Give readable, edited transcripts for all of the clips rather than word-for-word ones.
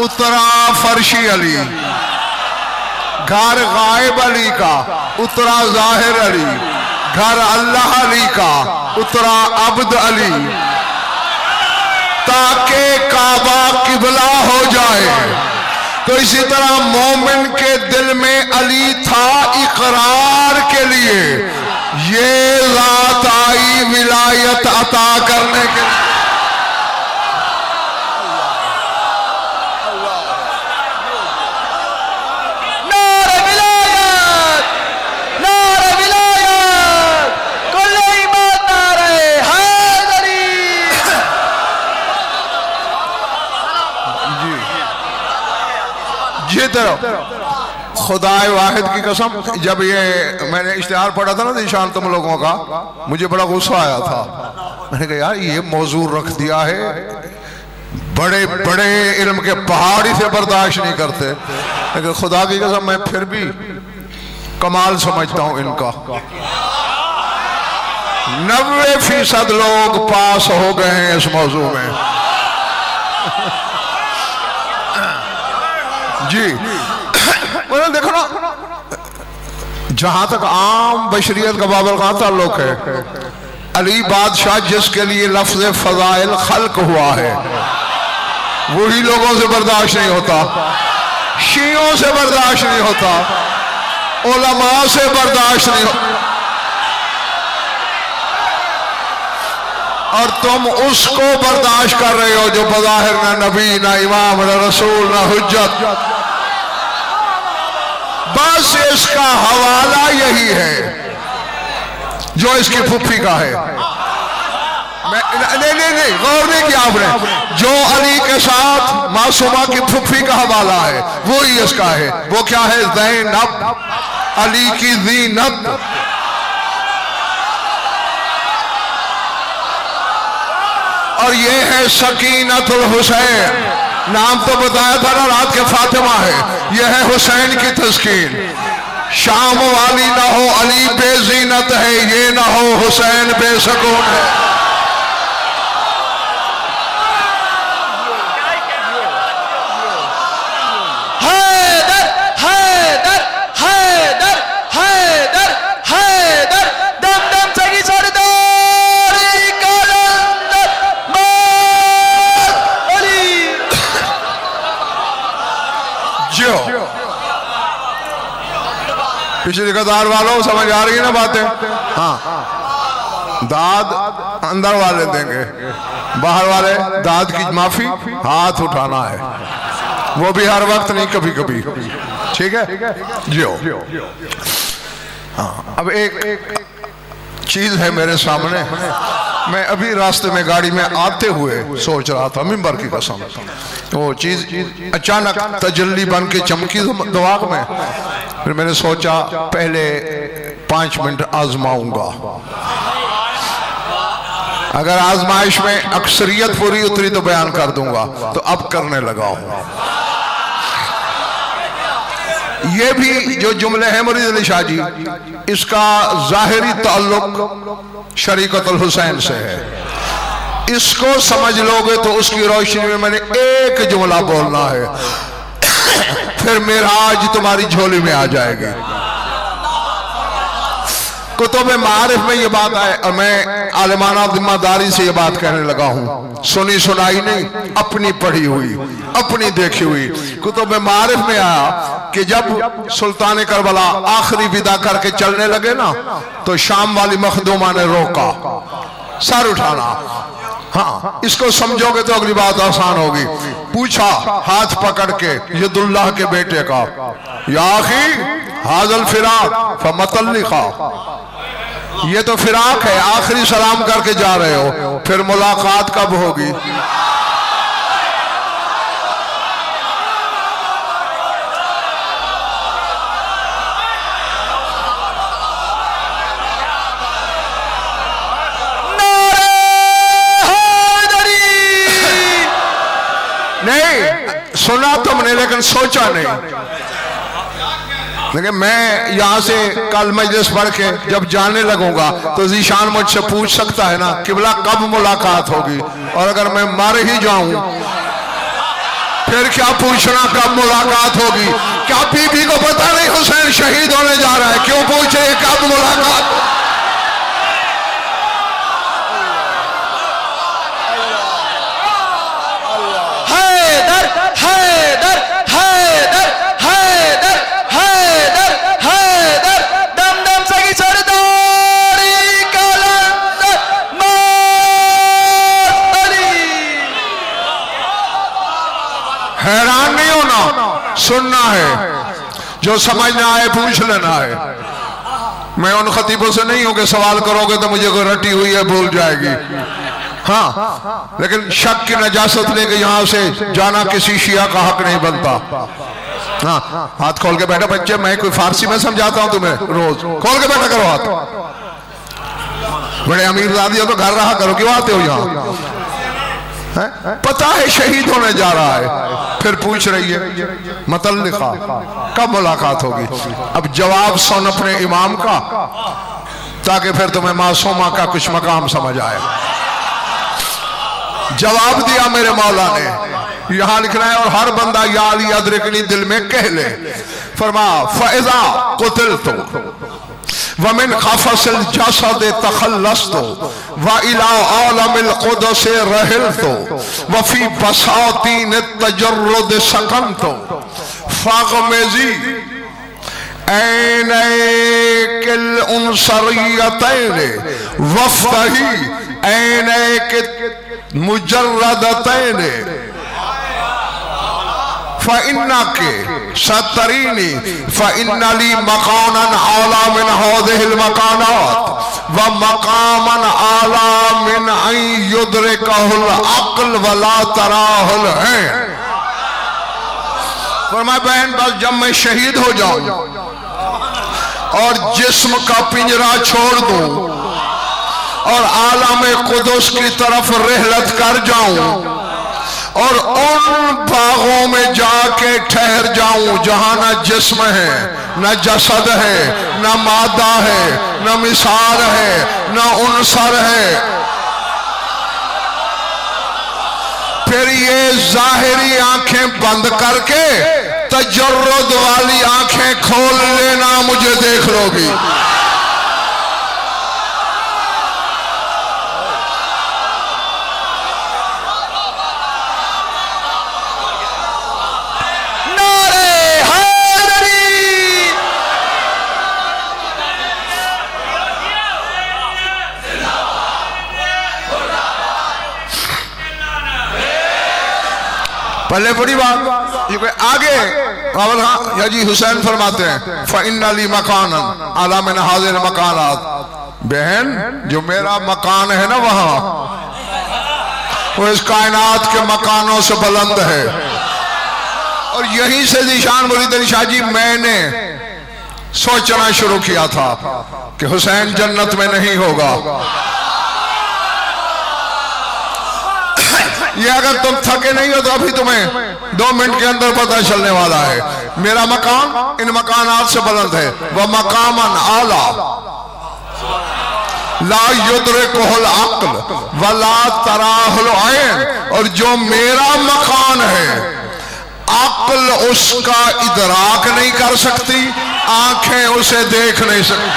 उतरा फर्शी अली, घर गायब अली का उतरा जाहिर अली, घर अल्लाह अली का उतरा अब्द अली, ताकि काबा किबला हो जाए। तो इसी तरह मोमिन के दिल में अली था इकरार के लिए, ये रात आई विलायत अता करने के लिए। खुदाए वाहिद की कसम, जब ये मैंने इश्तिहार पढ़ा था ना निशान तुम लोगों का, मुझे बड़ा गुस्सा आया था। मैंने कहा यार ये मौजूद रख दिया है, बड़े बड़े इल्म के पहाड़ी से बर्दाश्त नहीं करते, लेकिन खुदा की कसम मैं फिर भी कमाल समझता हूं इनका। 90% लोग पास हो गए हैं इस मौजू में। जी देखो ना, जहां तक आम बशरियत का बाबर का ताल्लुक है, अली बादशाह जिसके लिए लफ्ज़ फज़ाइल खल्क हुआ है, वही लोगों से बर्दाश्त नहीं होता, शियों से बर्दाश्त नहीं होता, उलमा से बर्दाश्त नहीं होता, और तुम उसको बर्दाश्त कर रहे हो जो बज़ाहिर ना नबी ना इमाम ना रसूल ना हुज्जत। बस इसका हवाला यही है जो इसकी फुफ्फी का है। नहीं गौर नहीं किया आपने, जो अली के साथ मासूमा की फुफ्फी का हवाला है वो ही इसका है। वो क्या है? ज़ैनब, अली की ज़ीनत। और ये है सकीनतुल हुसैन, नाम तो बताया था ना रात के फातिमा है, यह है हुसैन की तस्कीन। शाम वाली ना हो अली बेजीनत है, ये ना हो हुसैन बेसकून है। पिछली कतार वालों समझ आ रही है ना बातें? हाँ, दाद अंदर वाले देंगे, बाहर वाले दाद की माफी हाथ उठाना है, वो भी हर वक्त नहीं, कभी कभी। ठीक है जियो। हाँ, अब एक चीज है मेरे सामने, मैं अभी रास्ते में गाड़ी में आते हुए सोच रहा था, मिंबर की कसम, वो चीज अचानक तजल्ली बन के चमकी दिमाग में। फिर मैंने सोचा पहले 5 मिनट आजमाऊंगा, अगर आजमाइश में अक्सरियत पूरी उतरी तो बयान कर दूंगा। तो अब करने लगा हूं। ये भी जो जुमले हैं मुरीद अली शाह जी, इसका जाहिरी ताल्लुक शरीकतुल हुसैन से है। इसको समझ लोगे तो उसकी रोशनी में मैंने एक जुमला बोलना है, फिर मेराज तुम्हारी झोली में आ जाएगी। कुतुब मारिफ में ये बात है, और मैं आलिमाना जिम्मेदारी से ये बात कहने लगा हूं, सुनी सुनाई नहीं, अपनी पढ़ी हुई, अपनी देखी हुई। कुतुब मारिफ में आया कि जब सुल्तान करबला आखिरी विदा करके चलने लगे ना, तो शाम वाली मखदूमा ने रोका, सर उठाना। हाँ, इसको समझोगे तो अगली बात आसान होगी। पूछा हाथ पकड़ के यदुल्लाह के बेटे का, या अखी हाज़ल फिराक फमतल्लिका, ये तो फिराक है, आखिरी सलाम करके जा रहे हो, फिर मुलाकात कब होगी? नहीं सुना तुमने, लेकिन सोचा नहीं। लेकिन मैं यहां से कल मजलिस पढ़ के जब जाने लगूंगा तो ज़ीशान मुझसे पूछ सकता है ना किबला कब मुलाकात होगी, और अगर मैं मर ही जाऊं फिर क्या पूछना कब मुलाकात होगी? क्या बीबी को पता नहीं हुसैन शहीद होने जा रहा है? क्यों पूछे कब मुलाकात? हैदर हैदर हैदर हैदर हैदर हैदर दम दम सगी सरदारी कलंदर मातली। हैरान नहीं होना, सुनना है, जो समझना है पूछ लेना है। मैं उन खतीबों से नहीं हूं कि सवाल करोगे तो मुझे कोई रटी हुई है भूल जाएगी। हाँ, लेकिन शक की नजासत लेके यहां से जाना किसी शिया का हक नहीं बनता। हाँ, हाथ खोल के बैठो बच्चे, मैं कोई फारसी में समझाता हूं तुम्हें, रोज खोल के बैठा करो हाथ। बड़े अमीर दादी हो तो घर रहा करो, क्यों आते हो यहाँ? पता है शहीद होने जा रहा है, फिर पूछ रही है मतल्लिका कब मुलाकात होगी? अब जवाब सुन अपने इमाम का, ताकि फिर तुम्हें मासूमा का कुछ मकाम समझ आए। जवाब दिया मेरे मौला ने, यहां लिखना है, और हर बंदा या अली अदरिकनी दिल में कह ले। फरमा फैजा कुतिल तो वमिन खफसिल जसद तखल्लस्तु व इला आलमिल कुदस रहलतु व फी बसातीन तजर्रुद सकनतु फागमेजी ऐनैकिल उनसरियतैन वफ्तही ऐनैकिल मुजर्रदतैन फ़इन्ना के सतरीनी फ़इन्नली मकानन आला मिन हाज़िहिल मकानात व मकामन आला मिन अन युद्रिकहुल अक्ल वला तराहुल है। फरमाया बहन, बस जब मैं शहीद हो जाऊं और जिस्म का पिंजरा छोड़ दूं और आलम कुदस की तरफ रहलत कर जाऊं और उन बागों में जाके ठहर जाऊं जहां न जिस्म है, न जसद है, न मादा है, न मिसाल है, न उनसर है, फिर ये जाहिरी आंखें बंद करके तजर्रुद वाली आंखें खोल लेना, मुझे देख लोगी। पहले बड़ी बात ये आगे हाँ जी हुसैन फरमाते हैं फ़इन्नली मकानन आला मिन हाज़िल मकानात। बहन, जो मेरा मकान है ना वहां, वो इस कायनात के मकानों से बुलंद है। और यहीं से निशान मुरीद अली शाह जी मैंने सोचना शुरू किया था कि हुसैन जन्नत में नहीं होगा। ये अगर तुम थके नहीं हो तो अभी तुम्हें 2 मिनट के अंदर पता चलने वाला है। मेरा मकान इन मकानात से बुलंद है। वह मकामन आला ला युद्रिकुहुल अक्ल वला तराहुल ऐन, और जो मेरा मकान है अक्ल उसका इदराक नहीं कर सकती, आंखें उसे देख नहीं सकती।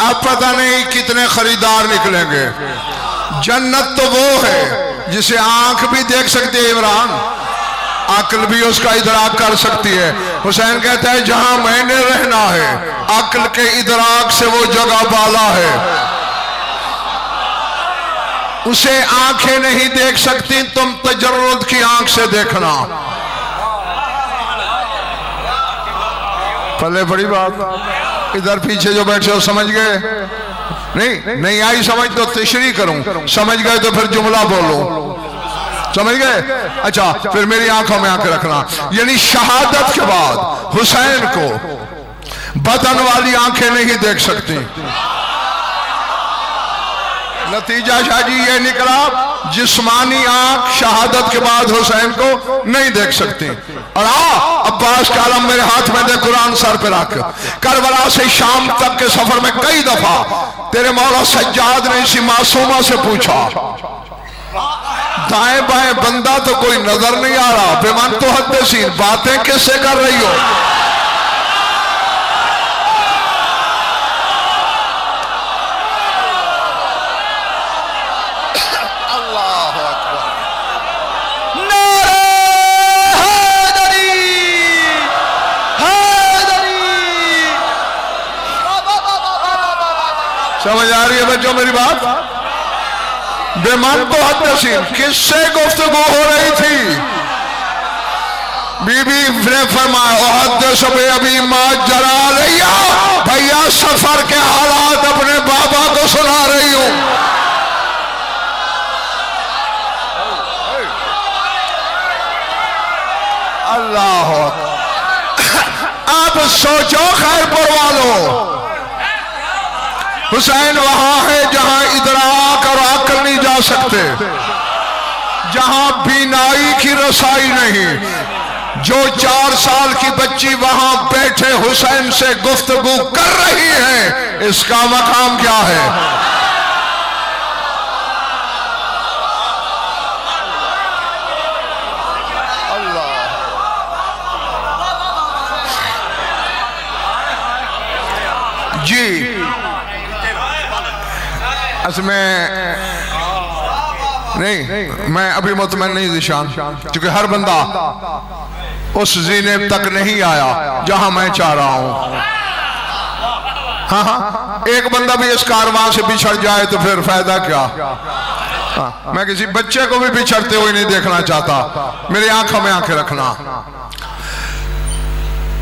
अब पता नहीं कितने खरीदार निकलेंगे। जन्नत तो वो है जिसे आंख भी देख सकती है इमरान, अक्ल भी उसका इदराक कर सकती है। हुसैन कहता है जहां मैंने रहना है अक्ल के इदराक से वो जगह बाला है, उसे आंखें नहीं देख सकती, तुम तजर्रुद की आंख से देखना। पहले बड़ी बात, इधर पीछे जो बैठे हो समझ गए? नहीं आई समझ तो तशरीह करूं, समझ गए तो फिर जुमला बोलो। समझ गए? अच्छा, फिर मेरी आंखों में आंखें रखना। यानी शहादत के बाद हुसैन को बदन वाली आंखें नहीं देख सकती। नतीजा शाह जी ये निकला जिस्मानी आंख शहादत के बाद हुसैन को नहीं देख सकती। और अब्बास का आलम मेरे हाथ में दे, कुरान सर पे रख। करबला से शाम तक के सफर में कई दफा तेरे मौला सज्जाद ने इसी मासूमा से पूछा, दाएं बाएं बंदा तो कोई नजर नहीं आ रहा, बेमान तो हद्दसीन बातें किससे कर रही हो? समझ आ रही है बच्चों मेरी बात? बेमान तो हद्दसीन किससे गुफ्तगू हो रही थी? बीबी ने फरमाया अभी माँ जरा रही हो भैया, सफर के हालात अपने बाबा को सुना रही हूं। अल्लाह आप सोचो खैरपुर वालों, हुसैन वहां है जहां इदराक और अक्ल नहीं जा सकते, जहां बीनाई की रसाई नहीं। जो 4 साल की बच्ची वहां बैठे हुसैन से गुफ्तगू कर रही है, इसका मकाम क्या है? जी में नहीं, मैं अभी मुतमईन नहीं निशान, क्योंकि हर बंदा उस ज़ीनेब तक नहीं आया जहां मैं चाह रहा हूं। हाँ हाँ, एक बंदा भी इस कारवां से बिछड़ जाए तो फिर फायदा क्या? हाँ, मैं किसी बच्चे को भी बिछड़ते हुए नहीं देखना चाहता। मेरी आंखों में आंखें रखना।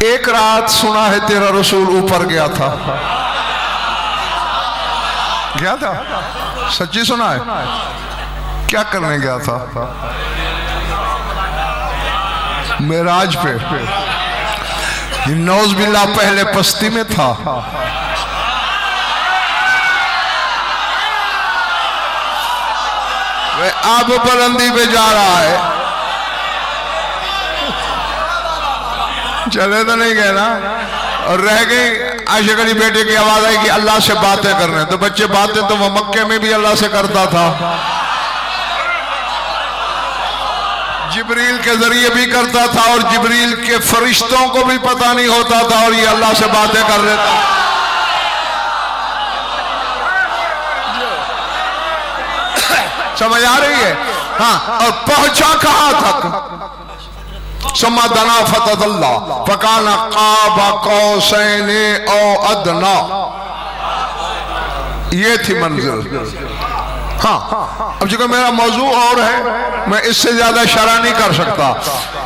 एक रात सुना है तेरा रसूल ऊपर गया था, गया था, सच्ची सुना है? क्या करने गया था? मेराज पे। नौज बिल्ला पहले पस्ती में था, वे अब बुलंदी पे जा रहा है। चले तो नहीं गए ना? और रह गई आशिक अली बेटे की आवाज आई कि अल्लाह से बातें करने, तो बच्चे बातें तो वह मक्के में भी अल्लाह से करता था, जिब्रील के जरिए भी करता था, और जिब्रील के फरिश्तों को भी पता नहीं होता था, और ये अल्लाह से बातें कर लेता। समझ आ रही है? हाँ, और पहुंचा कहां तक? समा दना फतदल्ला फकाना काबा कौसैन औ अदना, ये थी मंजिल। हाँ, अब चूंकि मेरा मौजू और है, मैं इससे ज्यादा इशारा नहीं कर सकता।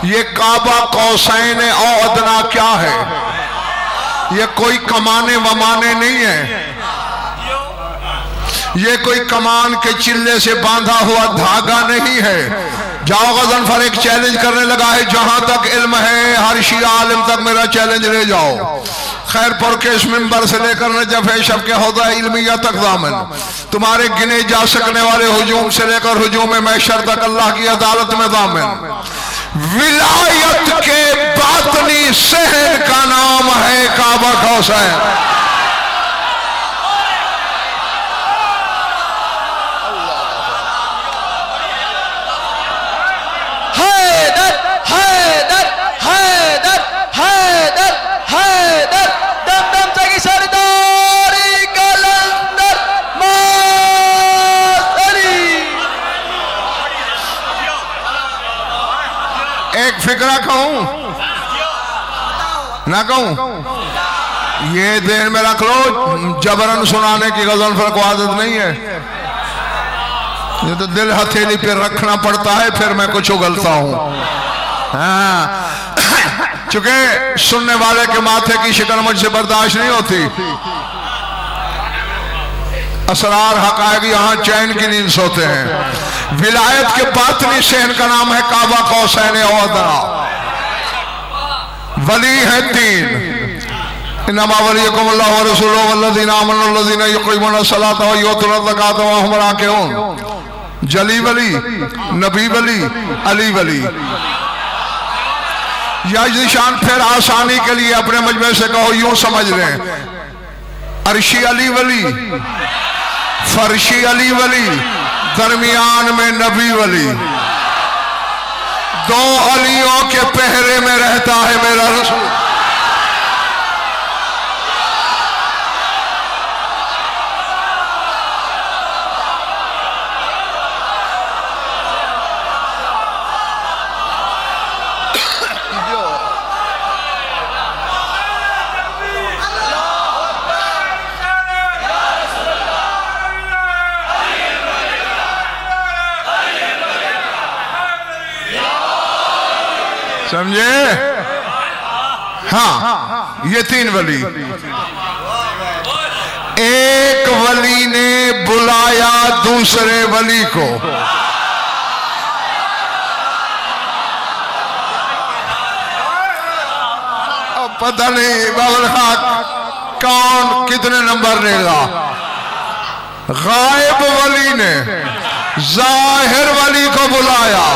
ये काबा कौसैन औ अदना क्या है? ये कोई कमाने वमाने नहीं है, ये कोई कमान के चिल्ले से बांधा हुआ धागा नहीं है। जाओ गजनफर एक चैलेंज करने लगा है, जहां तक इल्म है हर शिया आलिम तक मेरा चैलेंज ले जाओ। खैरपुर के इस मिंबर से लेकर नजफ शब के होदा इल्मिया तक दामन, तुम्हारे गिने जा सकने वाले हुजूम से लेकर हुजूम महशर तक अल्लाह की अदालत में दामन। विलायत के बातनी सहन का नाम है काबा कौसैन। फिक्रा कहूं ना कहूं, ये देर में रख लो, जबरन सुनाने की गजल फर को आदत नहीं है, ये तो दिल हथेली पे रखना पड़ता है, फिर मैं कुछ उगलता हूं। हाँ, चूंकि सुनने वाले के माथे की शिकन मुझसे बर्दाश्त नहीं होती। असरार हकायक यहाँ चैन की नींद सोते हैं। विलायत के बातनी शहर का नाम है काबा कौसैन औदना। वली है 3, इन्नमा वलियकुमुल्लाहु व रसूलुहु वल्लज़ीना आमनु वल्लज़ीना युक़ीमूना अस्सलाता व युतूना ज़काता व हुम राकिऊन। जली वली, नबी वली, अली वली। या निशान फिर आसानी के लिए अपने मजमे से कहो, यूं समझ लें, अर्शी अली वली, फर्शी अली वली, दरमियान में नबी वली। दो अलियों के पहरे में रहता है मेरा रसूल। समझे? हाँ, ये तीन वली। एक वली ने बुलाया दूसरे वली को, अब पता नहीं बाबुल हक कौन कितने नंबर लेगा। गायब वली ने जाहिर वली को बुलाया,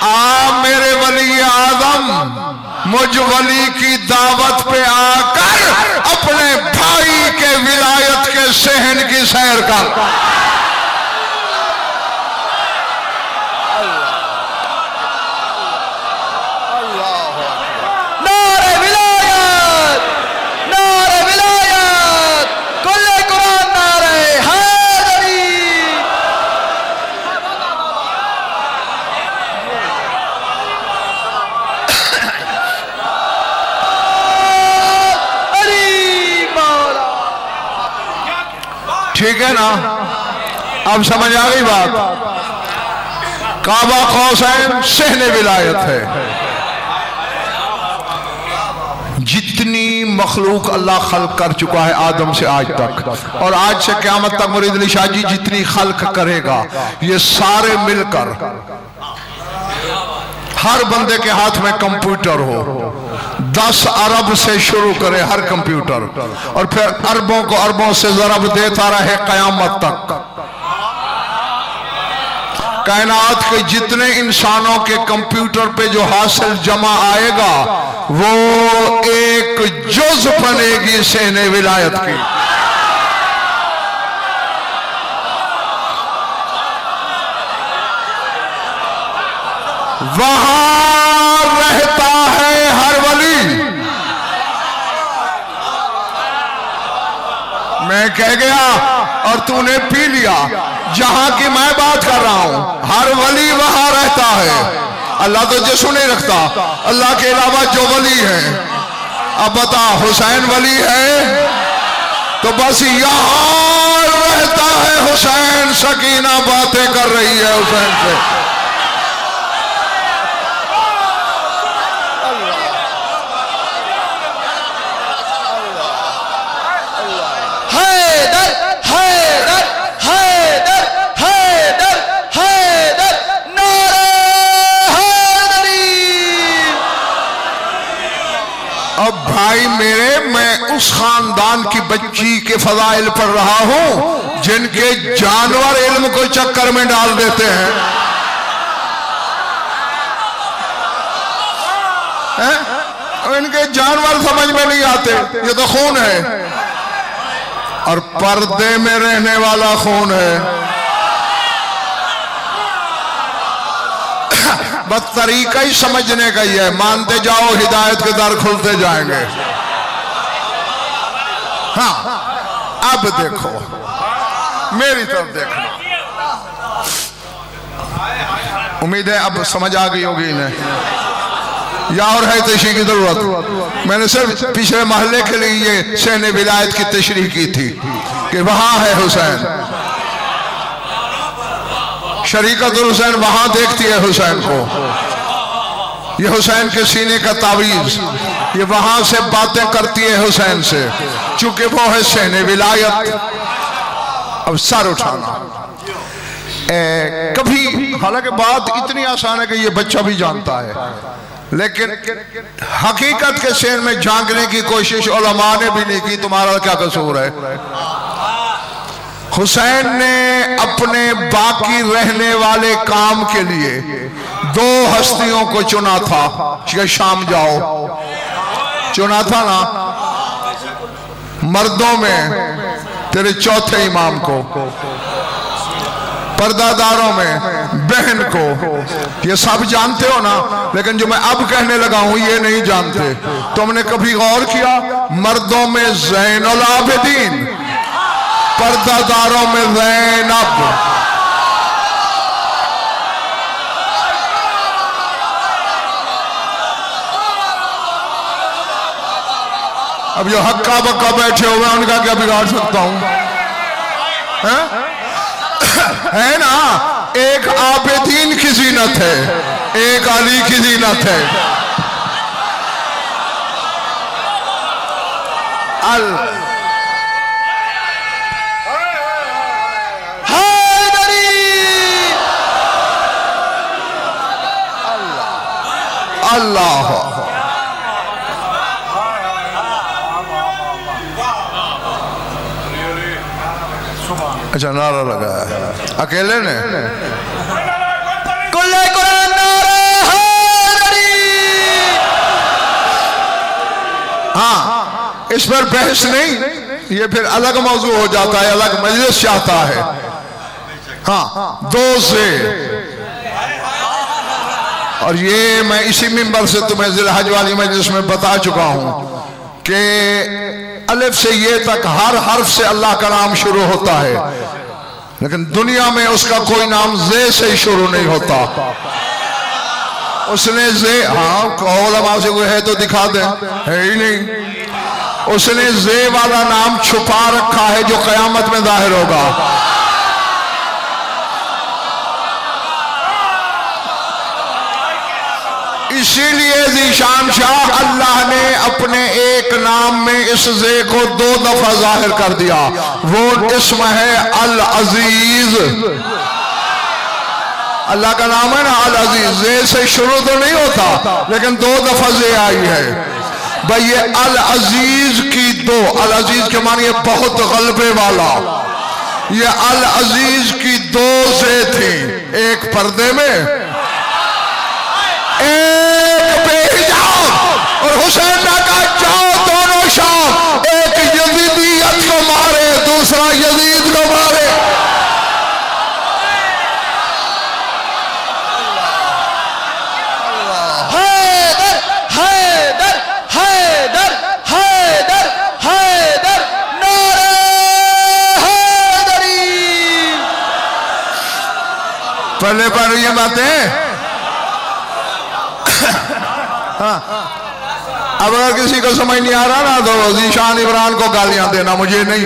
आप मेरे वली आदम मुझ वली की दावत पे आकर अपने भाई के विलायत के सहन की सैर कर। नारे विलायत, नारे विलायत, कुल्ले कुरान नारे हैदरी। ठीक है ना? अब समझ आ गई बात। काबा कौसैन सहने विलायत है। जितनी मखलूक अल्लाह खल्क कर चुका है आदम से आज तक, और आज से क़यामत तक मुरीद अली शाह जी जितनी खल्क करेगा, ये सारे मिलकर, हर बंदे के हाथ में कंप्यूटर हो, 10 अरब से शुरू करे हर कंप्यूटर, और फिर अरबों को अरबों से ज़रब देता रहे क़यामत तक। कायनात के जितने इंसानों के कंप्यूटर पे जो हासिल जमा आएगा, वो एक जुज़ बनेगी सहने विलायत की। वहां रहता है हर वली। मैं कह गया और तूने पी लिया। जहां की मैं बात कर रहा हूं, हर वली वहां रहता है। अल्लाह तो जिस्म नहीं रखता, अल्लाह के अलावा जो वली है। अब बता, हुसैन वली है तो बस यहां रहता है हुसैन। सकीना बातें कर रही है हुसैन से। अब भाई मेरे, मैं उस खानदान की बच्ची के फजाइल पढ़ रहा हूं जिनके जानवर इल्म को चक्कर में डाल देते हैं। इनके जानवर समझ में नहीं आते, ये तो खून है, और पर्दे में रहने वाला खून है। बस तरीका ही समझने का ही है। मानते जाओ, हिदायत के दर खुलते जाएंगे। हाँ, अब देखो, मेरी तरफ देखना। उम्मीद है अब समझ आ गई होगी इन्हें, या और है तशरीह की जरूरत। मैंने सिर्फ पिछले महल्ले के लिए ये सहने विलायत की तशरीह की थी कि वहां है हुसैन। शरीकतुल हुसैन वहां देखती है हुसैन को। ये हुसैन के सीने का तावीज, ये वहां से बातें करती है हुसैन से, चूंकि वो है सहने विलायत। अब सर उठाना कभी, हालांकि बात इतनी आसान है कि ये बच्चा भी जानता है, लेकिन हकीकत के शेर में झांकने की कोशिश उलमा ने भी नहीं की। तुम्हारा क्या कसूर है? हुसैन ने अपने बाकी रहने वाले काम के लिए दो हस्तियों को चुना था कि शाम जाओ, चुना था ना। मर्दों में तेरे चौथे इमाम को, पर्दादारों में बहन को। ये सब जानते हो ना, लेकिन जो मैं अब कहने लगा हूं ये नहीं जानते। तुमने कभी गौर किया? मर्दों में ज़ैनुल आबिदीन, पर्दादारों में ज़ैनब। अब जो हक्का बक्का बैठे हुए हैं उनका क्या बिगाड़ सकता हूं? है ना, एक आबिदीन की जीनत है, एक अली की जीनत है। अल्लाह अच्छा नारा लगाया है अकेले ने। कुल्ले कुरान नारे हैदरी। हाँ, इस पर बहस नहीं, ये फिर अलग मौजू हो जाता है, अलग मजलिस चाहता है। हाँ, दो से, और ये मैं इसी मिंबर से तुम्हें जिलहज वाली मजलिस में बता चुका हूं कि अलिफ से ये तक हर हर्फ से अल्लाह का नाम शुरू होता है, लेकिन दुनिया में उसका कोई नाम जे से ही शुरू नहीं होता। उसने जे, हाँ उलमा से कोई है तो दिखा दे, है ही नहीं। उसने जे वाला नाम छुपा रखा है जो कयामत में जाहिर होगा। इसीलिए ज़ीशान शाह अल्लाह ने अपने एक नाम में इस जे को दो दफा जाहिर कर दिया। वो इस्म है अल अजीज। अल्लाह का नाम है ना अल अजीज, जे से शुरू तो नहीं होता लेकिन दो दफा जे आई है। भाई ये अल अजीज की दो, अल अजीज के मानिए बहुत गलबे वाला, ये अल अजीज की दो जे थी, एक पर्दे में एक बेहिजाब। और हुसैन ने कहा जाओ दोनों शाम, एक यजीदियत को मारे, दूसरा यजीद को मारे। हैदर हैदर हैदर हैदर हैदर नारे हैदरी। पहले पढ़ रही है बातें। हाँ, अब अगर किसी को समझ नहीं आ रहा ना तो ज़ीशान इमरान को गालियां देना, मुझे नहीं,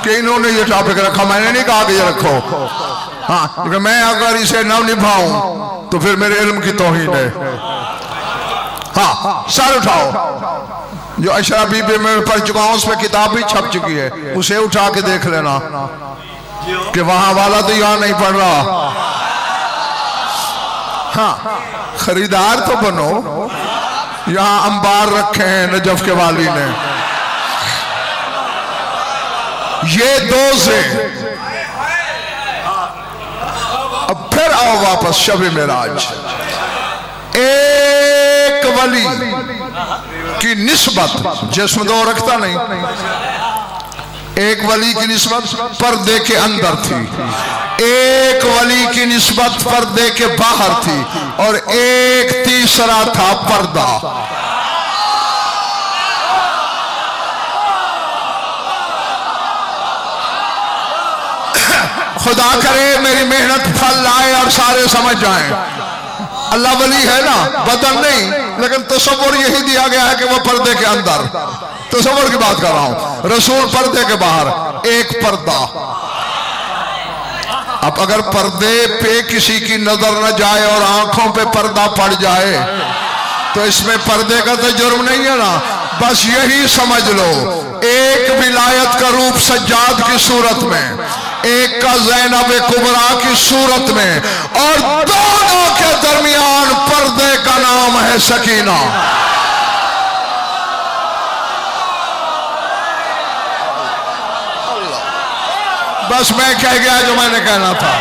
कि इन्होंने ये टॉपिक रखा, मैंने नहीं कहा कि ये रखो। हाँ, क्योंकि मैं अगर इसे न निभाऊं तो फिर मेरे इल्म की तौहीन है। हाँ, सर उठाओ। जो अशरा बीबी में पढ़ चुका हूं उस पर किताब भी छप चुकी है, उसे उठा के देख लेना कि वहां वाला तो यहां नहीं पढ़ रहा। हाँ, खरीदार तो बनो। यहां अंबार रखे हैं नजफ के वाली ने। ये दो से अब फिर आओ वापस शब मेराज। एक वली की निस्बत, जिस्म दो रखता नहीं, एक वली की निस्बत पर्दे के अंदर थी, एक वली की निस्बत पर्दे के बाहर थी, और एक तीसरा था पर्दा। खुदा करे मेरी मेहनत फल लाए और सारे समझ जाएं। अल्लाह वली है ना, बदन नहीं, लेकिन तसव्वुर यही दिया गया है कि वो पर्दे के अंदर, तसव्वुर की बात कर रहा हूं। रसूल पर्दे के बाहर, एक पर्दा। अब अगर पर्दे पे किसी की नजर न जाए और आंखों पे पर्दा पड़ जाए तो इसमें पर्दे का तो जुर्म नहीं है ना। बस यही समझ लो, एक विलायत का रूप सज्जाद की सूरत में, एक का ज़ैनब कुबरा की सूरत में, और दोनों के दरमियान पर्दे का नाम है सकीना। बस मैं कह गया जो मैंने कहना था।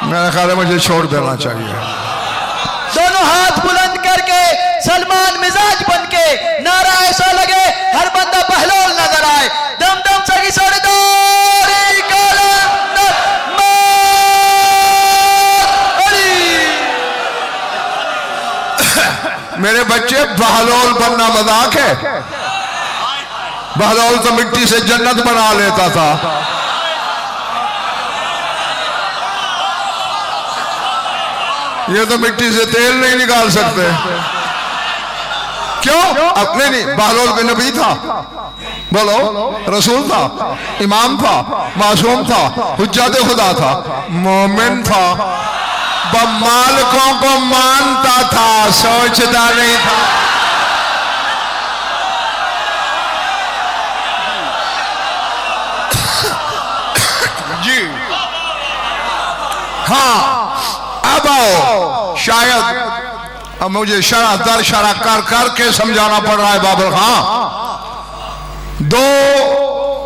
मेरा ख्याल है मुझे छोड़ देना चाहिए। दोनों हाथ बुलंद करके सलमान मिजाज बन के नारा ऐसा लगे हर बंदा पहलौल नजर आए। दम दम सगी सरदारी कलंदर अली। मेरे बच्चे, बहलौल बनना मजाक है? बहलौल तो मिट्टी से जन्नत बना लेता था। ये तो मिट्टी से तेल नहीं निकाल सकते। क्यों? अपने नहीं, बहलौल के नबी था, बोलो, रसूल था, इमाम था, मासूम था, हुज्जत खुदा था, मोमिन था, मालिकों को मानता था, सोचता नहीं था। जी हाँ, अब आओ, शायद अब मुझे शरह दर शरह कर करके समझाना पड़ रहा है। बाबर खां दो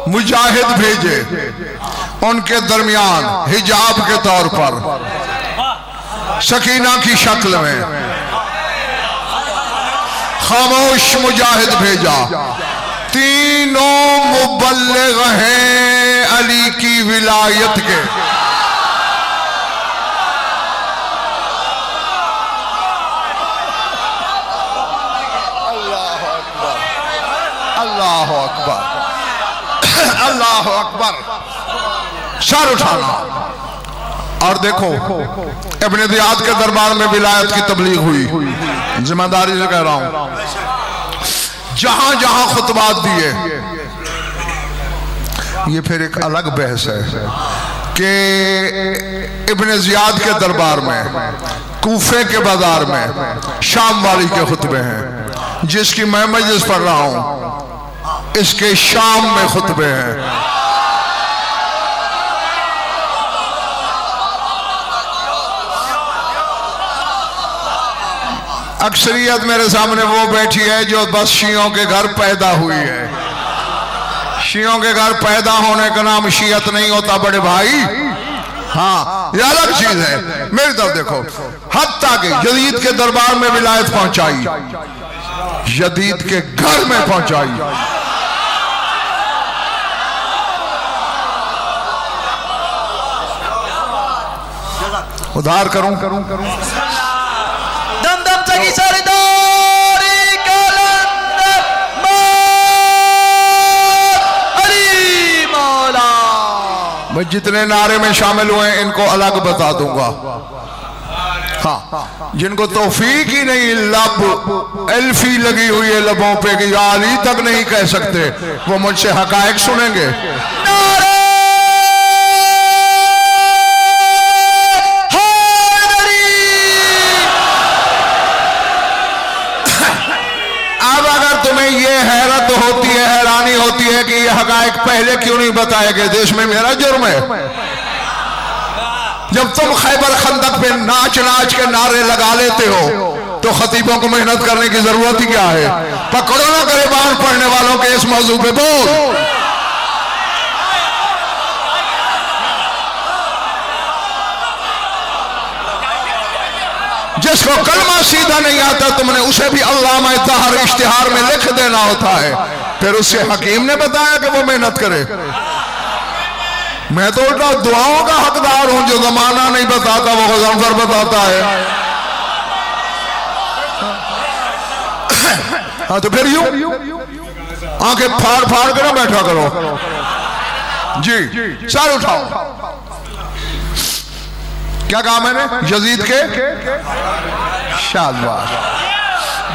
मुजाहिद भेजे, उनके दरमियान हिजाब के तौर पर सकीना की शक्ल में खामोश मुजाहिद भेजा। तीनों मुबल्लिग हैं अली की विलायत के। अल्लाह अकबर, अल्लाह अकबर। सर उठाना और देखो, इब्ने ज़ियाद के दरबार में विलायत की तबलीग हुई। जिम्मेदारी से कह रहा हूं, जहां जहां खुतबात दिए, ये फिर एक अलग बहस है कि इब्ने ज़ियाद के दरबार में, कूफे के बाजार में शाम वाली के खुतबे हैं। जिसकी मैं मजलिस पढ़ रहा हूं, इसके शाम में खुतबे हैं। अक्सरियत मेरे सामने वो बैठी है जो बस शियों के घर पैदा हुई है। शियों के घर पैदा होने का नाम शियत नहीं होता बड़े भाई। हाँ, ये अलग चीज है। मेरी तरफ देखो, हत्ता के यजीद के दरबार में विलायत पहुंचाई, यजीद के घर में पहुंचाई। उधार करूं दम दम सगी सरदारी कलंदर अली मौला। मैं जितने नारे में शामिल हुए इनको अलग बता दूंगा। हाँ, जिनको तौफीक ही नहीं, लब एल्फी लगी हुई है लबों पे कि या अली तक नहीं कह सकते, वो मुझसे हकायक सुनेंगे। अब अगर तुम्हें ये हैरत होती है, हैरानी होती है कि ये हकायक पहले क्यों नहीं बताए गए, देश में मेरा जुर्म है। जब तुम खैबर खंदक पे नाच नाच के नारे लगा लेते हो तो खतीबों को मेहनत करने की जरूरत ही क्या है? पकड़ो ना गरीबान पढ़ने वालों के इस मौजू पे बोल। जिसको कलमा सीधा नहीं आता तुमने उसे भी अल्लामा ताहर इश्तिहार में लिख देना होता है, फिर उससे हकीम ने बताया कि वो मेहनत करे। मैं तो उल्टा दुआओं का हकदार हूं, जो जमाना नहीं बताता वो गज़नफर बताता है। हाँ, तो फिर यूं आंखें फाड़ फाड़ कर ना बैठा करो जी। सर उठाओ। क्या कहा मैंने? यजीद के शाबाश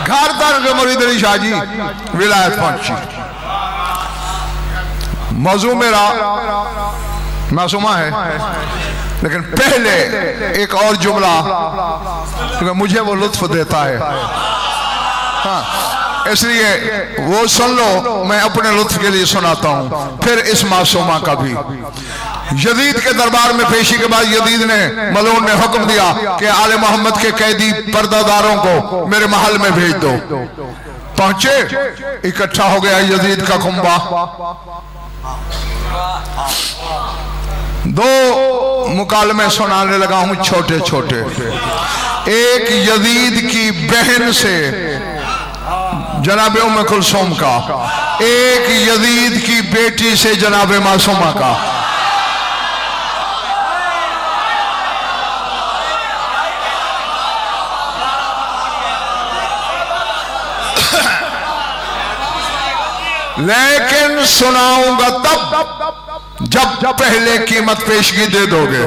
घर तक मुरीद अली शाह जी विलायत पहुंची। मौजू मेरा मासूमा है, लेकिन पहले एक और जुमला क्योंकि मुझे वो लुत्फ देता है, हाँ, इसलिए वो सुन लो। मैं अपने लुत्फ के लिए सुनाता हूं, फिर इस मासूमा का भी। यजीद के दरबार में पेशी के बाद यजीद ने मलून ने हुक्म दिया कि आले मोहम्मद के कैदी पर्दादारों को मेरे महल में भेज दो। पहुंचे, इकट्ठा हो गया यजीद का कुंबा। दो मुकालमे सुनाने लगा हूं छोटे छोटे। एक यजीद की बहन से जनाब उम्मे कुलसूम का, एक यजीद की बेटी से जनाब मासूमा का। लेकिन सुनाऊंगा तब जब पहले कीमत पेशगी दे दोगे।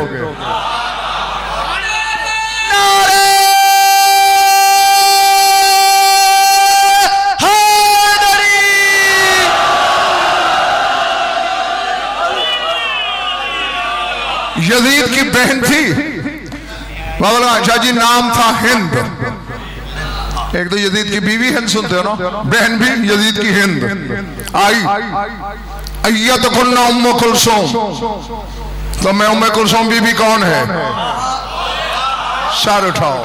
यजीद की बहन थी बाबा शाह जी, नाम था हिंद। एक तो यजीद की बीवी हिंद सुनते हो ना, बहन भी यजीद की हिंद आई। अय्यत कुन्ना उम्मे कुलसूम, तो मैं उम्मे कुलसूम बीबी कौन है? सर उठाओ।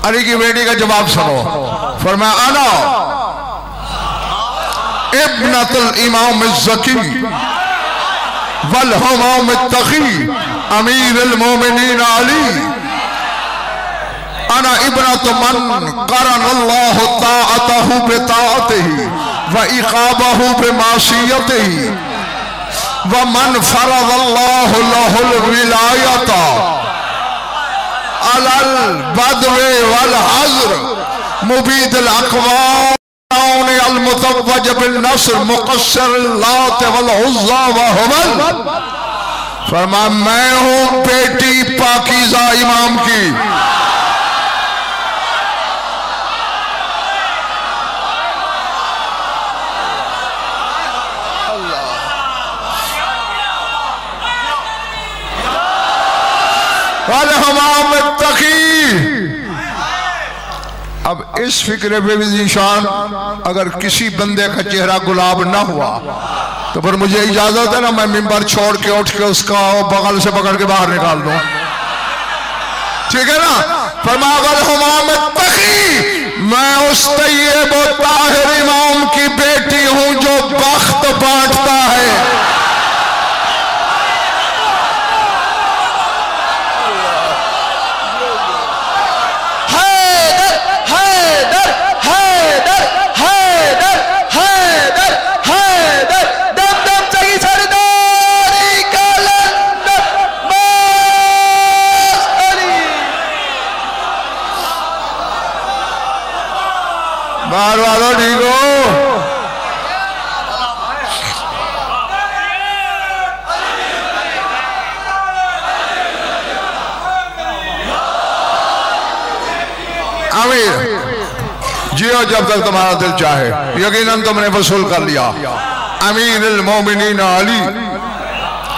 अली की बेटी का जवाब सुनो। फरमाया अना इब्नतुल इमाम ज़की वल हुमाम तक़ी अमीरुल मोमिनीन अली। अना इब्नतु मन क़रनल्लाहु ताअतहु बिताअतिही व इक़ाबहु बिमासियतिही व मन फ़रज़ल्लाहु लहुल विलायता अलल बदवे वल हज़्र मुबीदुल अक़वाम अल मुतव्वज बिन नस्र मुक़स्सिर लात वल उज़्ज़ा व हुबल। फरमाया मैं हूं बेटी पाकीज़ा इमाम की। अब इस फिक्रे पे भी निशान, अगर किसी बंदे का चेहरा गुलाब ना हुआ तो फिर मुझे इजाजत है ना, मैं मिंबर छोड़ के उठ के उसका बगल से पकड़ के बाहर निकाल दूं, ठीक है ना? मैं उस तैयब व ताहिर इमाम की बेटी हूं जो बख्त बांटता है। बार वालों ठीक हो? आमीर जियो जब तक तुम्हारा दिल चाहे। यकीनन तुमने वसूल कर लिया। अमीरुल मोमिनीन अली,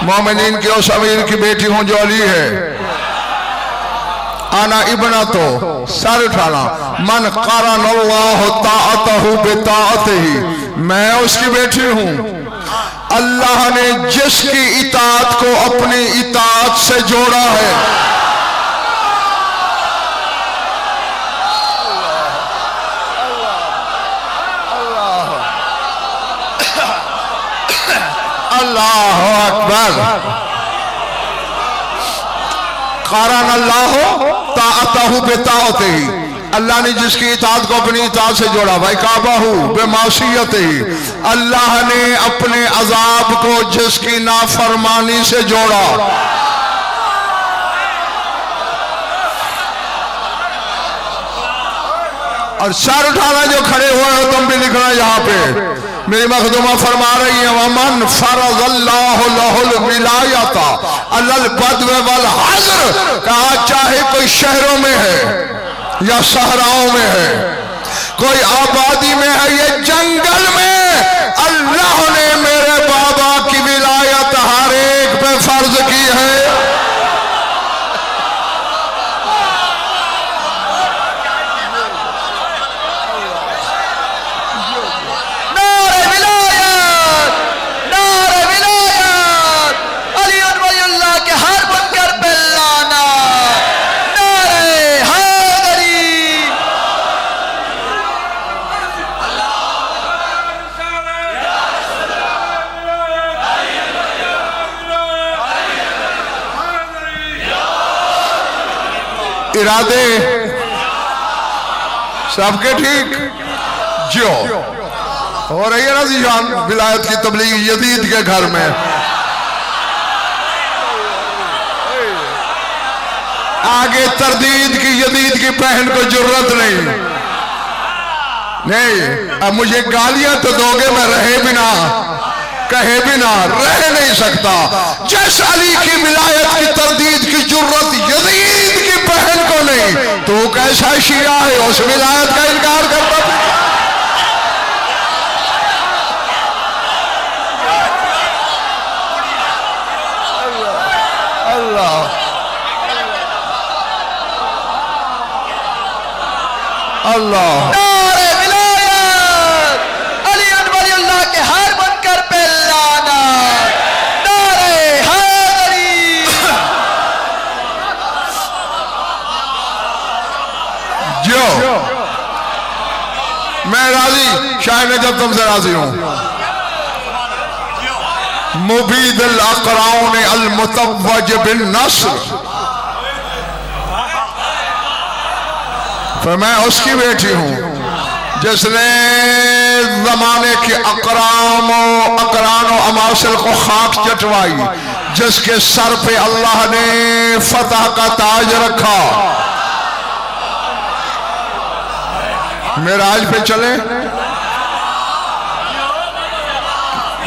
मोमिनीन के उस अमीर की बेटी हूं जो अली है। आना इबना तो सर उठाना मन क़रनल्लाहु ताअतहु बिताअतिही, मैं उसकी बेटी हूं अल्लाह ने जिसकी इताअत को अपनी इताअत से जोड़ा है। अल्लाहु अकबर। क़रनल्लाहु ताअतहु बिताअतिही, अल्लाह ने जिसकी इताअत को अपनी इताअत से जोड़ा। भाई काबाहु बेमासियतिही, अल्लाह ने अपने अजाब को जिसकी नाफरमानी से जोड़ा। और सर उठाना जो खड़े हुए हो तुम भी लिखना यहाँ पे। मेरी मखदूमा फरमा रही है वमन फरज़ल्लाहु लहुल विलायता अलल बदव वल हज़्र, कहा चाहे कोई शहरों में है या सहराओं में है, कोई आबादी में है या जंगल में, अल्लाह ने मेरे बाबा की विलायत हर एक पे फर्ज की है। नारे विलायत, नारे विलायत, इरादे सबके ठीक जो हो रही है ना जीजान विलायत की तबलीग यजीद के घर में। आगे तरदीद की यजीद की बहन को जरूरत नहीं। अब मुझे गालियां तो दोगे, मैं रहे बिना कहे बिना रह नहीं सकता। जिस अली की विलायत की तरदीद की जरूरत यजीद की बहन को नहीं, तो कैसा शिया है उस विलायत का इनकार करता। अल्लाह अल्लाह मैं राजी, शायद जब तुमसे राजी हूं। मुबीद अल अक़राउन अल मुतव्वज बिन नस्र, तो मैं उसकी बेटी हूं जिसने जमाने के अकरान और अमासिल को खाक चटवाई, जिसके सर पे अल्लाह ने फतह का ताज रखा। मेराज पे चले,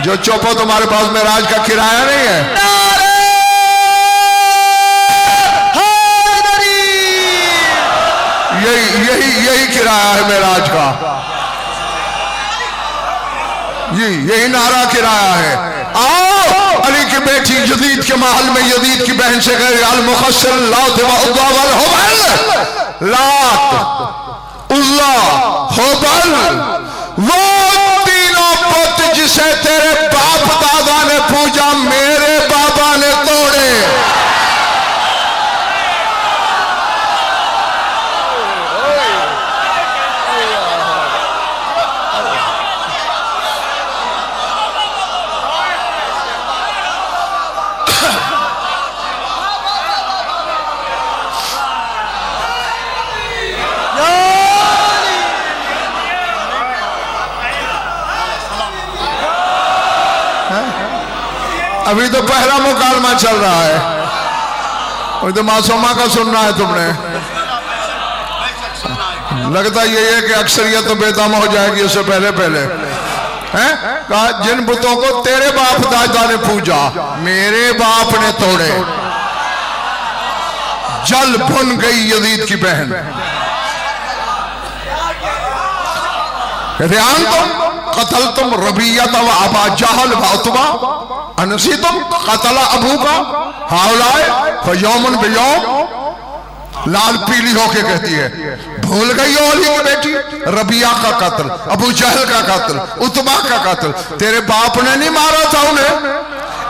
जो चुप हो तुम्हारे पास मेराज का किराया नहीं है। यही किराया है मेराज का, यही नारा किराया है। आओ अली की बेटी यजीद के महल में यजीद की बहन से कहे अल मुखस्सिर लात व उज़्ज़ा वल हुबल, लात उज़्ज़ा हुबल, वो तीनों पुत जिसे तेरे बाप दादा ने पूजा मेरे बाबा ने तोड़े। अभी तो पहला मुकालमा चल रहा है, और तो मासूमा का सुनना है तुमने। लगता यही है कि अक्सरियत तो बेदम हो जाएगी उससे पहले पहले हैं। कहा जिन बुतों को तेरे बाप दादा ने पूजा मेरे बाप ने तोड़े। जल भुन गई यजीद की बहन। कहते कतल तुम रबियत व अबा जहल व उतबा अनसी तुम कतला अबू का हाउलाए फयौमन बेयौम। लाल पीली होके कहती है भूल गई हो अली की बेटी, रबिया का कत्ल, अबू जहल का कत्ल, उतबा का कत्ल। तेरे बाप ने नहीं मारा था उन्हें,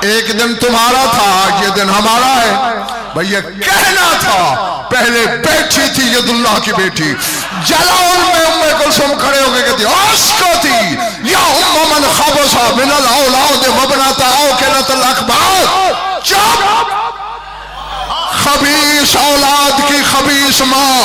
एक दिन तुम्हारा था, ये दिन हमारा है। भैया कहना था पहले बेटी थी यदुल्लाह की बेटी। जलाउल में उम्मे कुलसुम खड़े होकर कहती उसको थी या उम्म मन खबसा मिनल औलाद वबनाता औकलतल अखबार। चुप, खबीस औलाद की खबीस माँ।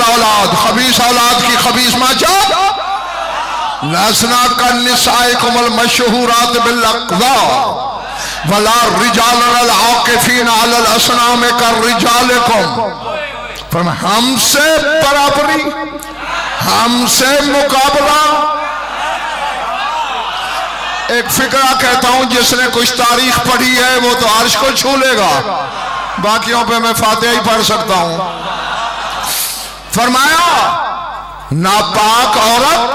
औलाद खबीस औलाद की खबीस माँ लसना का निसाए कुमल मशहूरात बिल अक़दा वला रिजाल अल आकिफीन अल असनाम कर रिजालकुम। हमसे बराबरी, हमसे मुकाबला। एक फिक्रा कहता हूं जिसने कुछ तारीख पढ़ी है वो तो अर्श को छू लेगा, बाकियों पे मैं फातिहा ही पढ़ सकता हूं। फरमाया नापाक औरत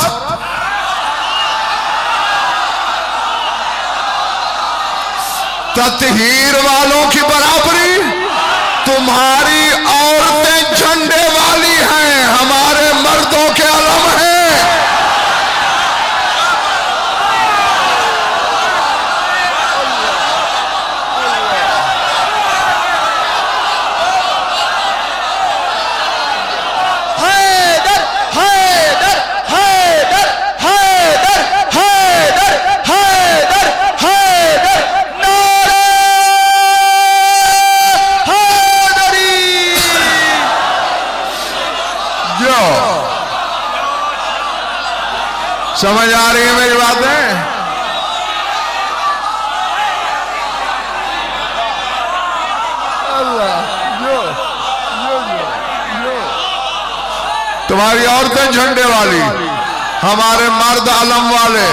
ततहीर वालों की बराबरी। तुम्हारी औरतें झंडे वाली हैं, हमारे मर्दों के अलम हैं। समझ आ रही है मेरी बातें? तुम्हारी औरतें झंडे वाली, हमारे मर्द अलम वाले।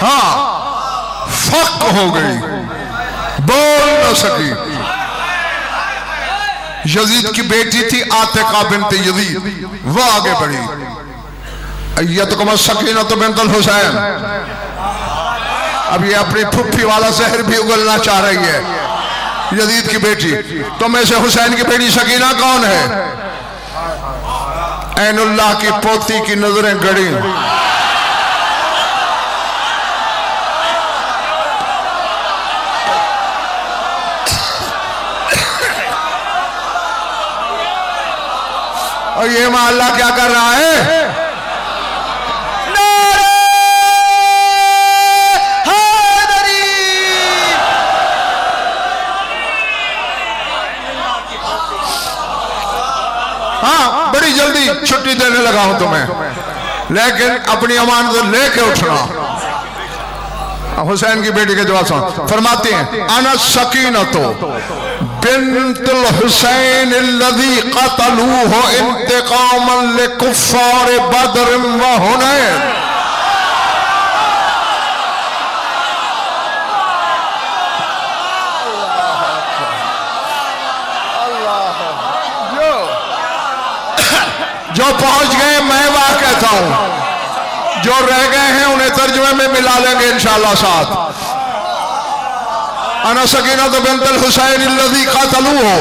हाँ, फक हो गई, बोल न सकी। यजीद की बेटी थी आतिका बिन्त यजीद, वो आगे बढ़ी। अय्यतकुम सकीनतु बिन्तुल हुसैन। अब ये अपनी फुफ्फी वाला जहर भी उगलना चाह रही है। यजीद की बेटी, तो में से हुसैन की बेटी सकीना कौन है? ऐनुल्लाह की पोती की नजरें गड़ी। और ये अल्लाह क्या कर रहा है? नारे हैदरी। हाँ, बड़ी जल्दी छुट्टी देने लगा हूं तुम्हें, लेकिन अपनी अमानत लेके उठना। हुसैन की बेटी के जवाब सुन, फरमाते हैं अना सकीनतो बिन्तुल हुसैन अल्लज़ी क़तलूहु इंतिक़ामन लिकुफ़्फ़ार बद्र व हुनैन। जो पहुंच गए मैं वह कहता हूं, जो रह गए हैं उन्हें तर्जुमे में मिला लेंगे इंशाअल्लाह साथ। अना सकीनत बिन्तुल हुसैन अल्लज़ी क़तलूहु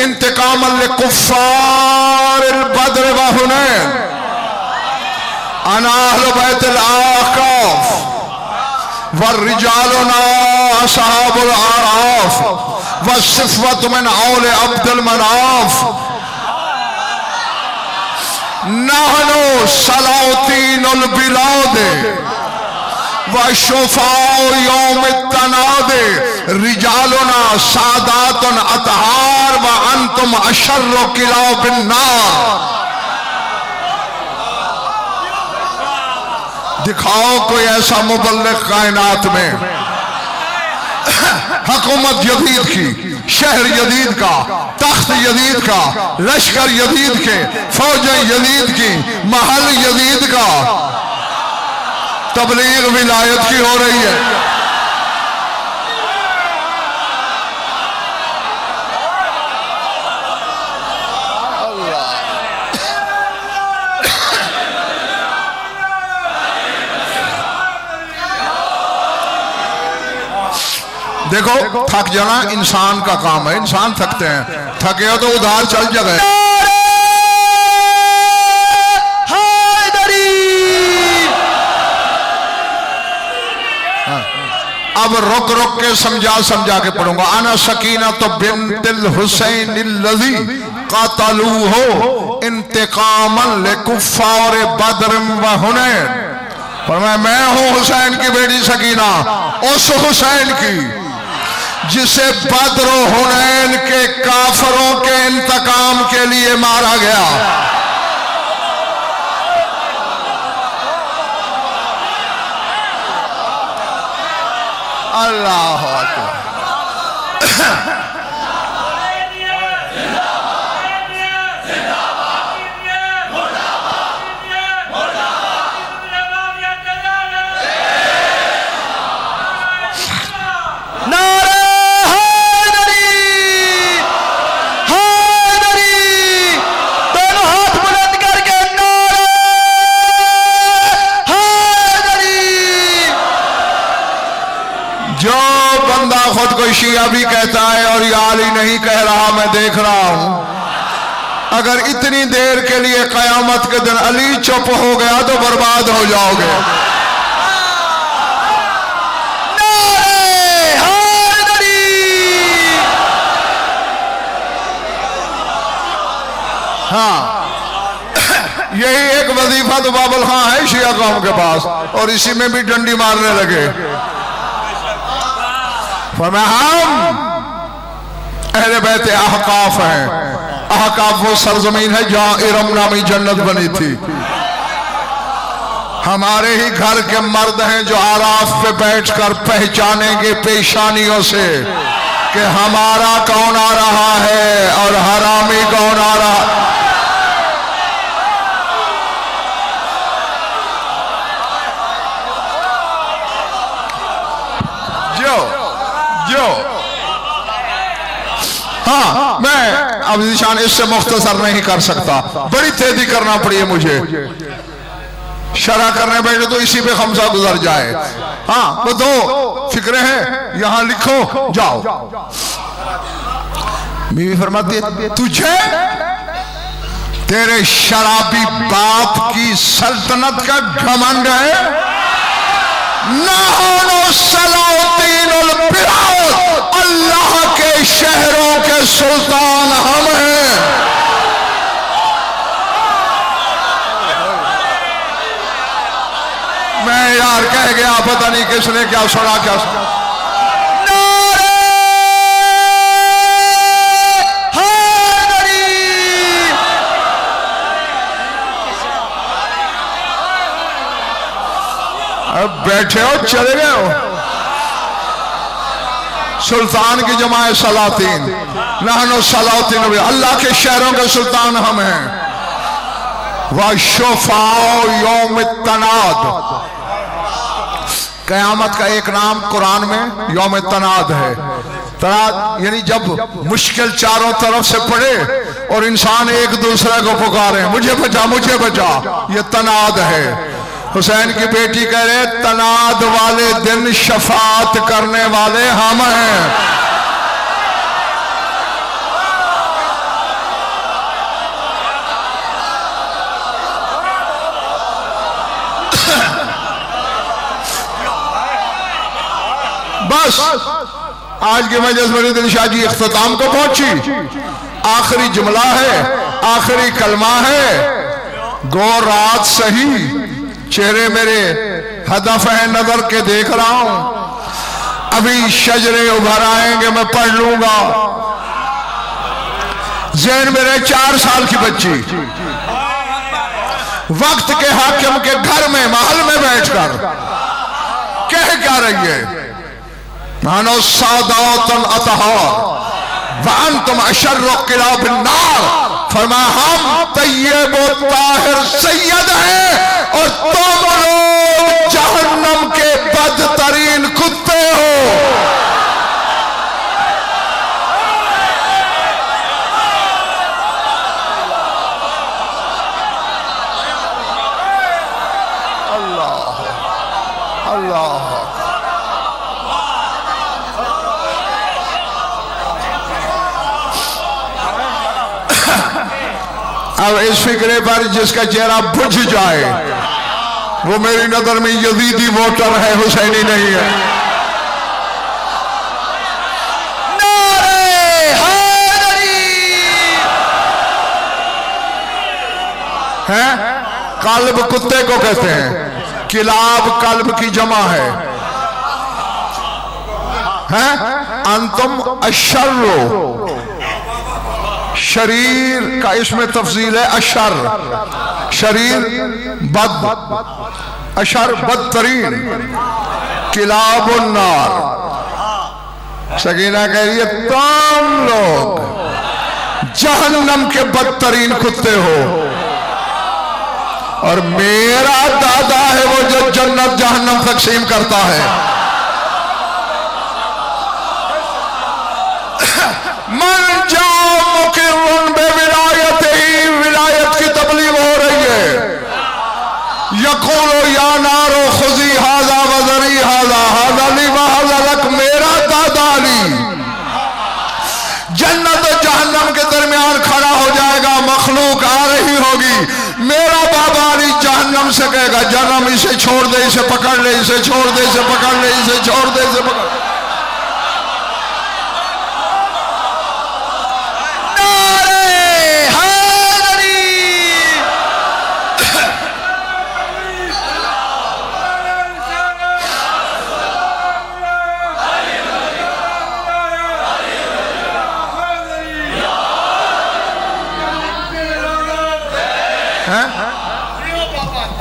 इंतिक़ामन लिकुफ़्फ़ार बद्र व हुनैन। अना अहलु बैतिल आक़ाफ़ वर्रिजालुना असहाबुल आराफ़ वस्सिफ़्वतु मिन औले अब्दुल मनाफ़। नहनु सलातीनुल बिलाद वशुफ़ाउ यौम तनाद रिजालुना सादातुन अतहार व अंतुम अशर्रु किलाबिन नार। दिखाओ कोई ऐसा मुबल्लिग कायनात में, हुकूमत यजीद की, शहर यजीद का, तख्त यजीद का, लश्कर यजीद के, फौजें यजीद की, महल यजीद का, तबलीग विलायत की हो रही है। देखो, थक जाना इंसान का काम है, इंसान थकते हैं, थके हो तो उधार चल जाए। अब रुक रुक के समझा के पढ़ूंगा। अना सकीनत बिन्तुल हुसैन अल्लज़ी क़तलूहु इंतिक़ामन लिकुफ़्फ़ार बद्र व हुनैन। पर मैं हूं हुसैन की बेटी सकीना, उस हुसैन की जिसे बद्र हुनैन के काफरों के इंतकाम के लिए मारा गया। अल्लाह अकबर। शिया भी कहता है और ये अली नहीं कह रहा, मैं देख रहा हूं। अगर इतनी देर के लिए कयामत के दिन अली चुप हो गया तो बर्बाद हो जाओगे। हाँ, यही एक वजीफा तो बाबुल खां है शिया कौम के पास, और इसी में भी डंडी मारने लगे। हम अहले बैत अहकाफ हैं। अहकाफ वो सरजमीन है जहां इरम नामी जन्नत बनी थी। हमारे ही घर के मर्द हैं जो आराफ पे बैठकर पहचानेंगे पेशानियों से कि हमारा कौन आ रहा है और हरामी कौन आ रहा। हाँ, मैं अब निशान इससे मुख्तसर नहीं कर सकता, बड़ी तेजी करना पड़ी है मुझे। शरह करने बैठे तो इसी पे खमसा गुजर जाए। हाँ, वो दो फिक्रे हैं, यहां लिखो जाओ। बीवी फरमाती है तुझे तेरे शराबी बाप की सल्तनत का घमंड है। अल्लाह के शहरों के सुल्तान हम हैं। मैं यार कह गया, पता नहीं किसने क्या सुना क्या सुना। अब बैठे हो चले गए हो। सुल्तान की जमाए सलातीन, नहनो सलातीन, अल्लाह के शहरों के सुल्तान हम हैं। वशफाओ यौम तनाद, कयामत का एक नाम कुरान में यौम तनाद है। तनाद यानी जब मुश्किल चारों तरफ से पड़े और इंसान एक दूसरे को पुकारे, मुझे बचा मुझे बचा, ये तनाद है। हुसैन की बेटी कह रहे तनाद वाले दिन शफात करने वाले हम हैं। बस आज की मजलिस बड़ी दिलशाह जी इख्तिताम को पहुंची। आखिरी जुमला है, आखिरी कलमा है। गो रात सही, चेहरे मेरे हदफ है नजर के देख रहा हूं। अभी शजरे उभर आएंगे, मैं पढ़ लूंगा। जैन मेरे 4 साल की बच्ची वक्त के हाकिम के घर में महल में बैठकर कह क्या रही है, मानो सादातन अतहार वान तुम अशर्र किला बिन्नार। फरमाया हम तैयब व ताहिर सैयद हैं और तुम लोग जहन्नम के बदतरीन कुत्ते हो। अल्लाह अल्लाह। अब इस फिक्रे पर जिसका चेहरा बुझ जाए वो मेरी नजर में यजीदी वोटर है, हुसैनी नहीं है। नारे हैदरी हैं। कल्ब कुत्ते को कहते हैं, किलाब कल्ब की जमा है। अंतुम अशर्रो, शरीर का इसमें तफसील है अशर, शरीर बद, अशर बदतरीन। किलाबुन्नार, सकीना कह रही है तुम लोग जहन्नम के बदतरीन कुत्ते हो और मेरा दादा है वो जो जन्नत जहन्नम तकसीम करता है। मन जाओ मुकिर्रुन बेविलायत ही, विलायत की तबलीग हो रही है। यक़ूलु या नारो खुज़ी हाज़ा वज़री हाज़ा हाज़ा ली व हाज़ा लक, मेरा दादा अली जाएगा जन्म, इसे छोड़ दे, इसे पकड़ ले, इसे छोड़ दे, इसे पकड़ ले, इसे छोड़ दे, इसे पकड़।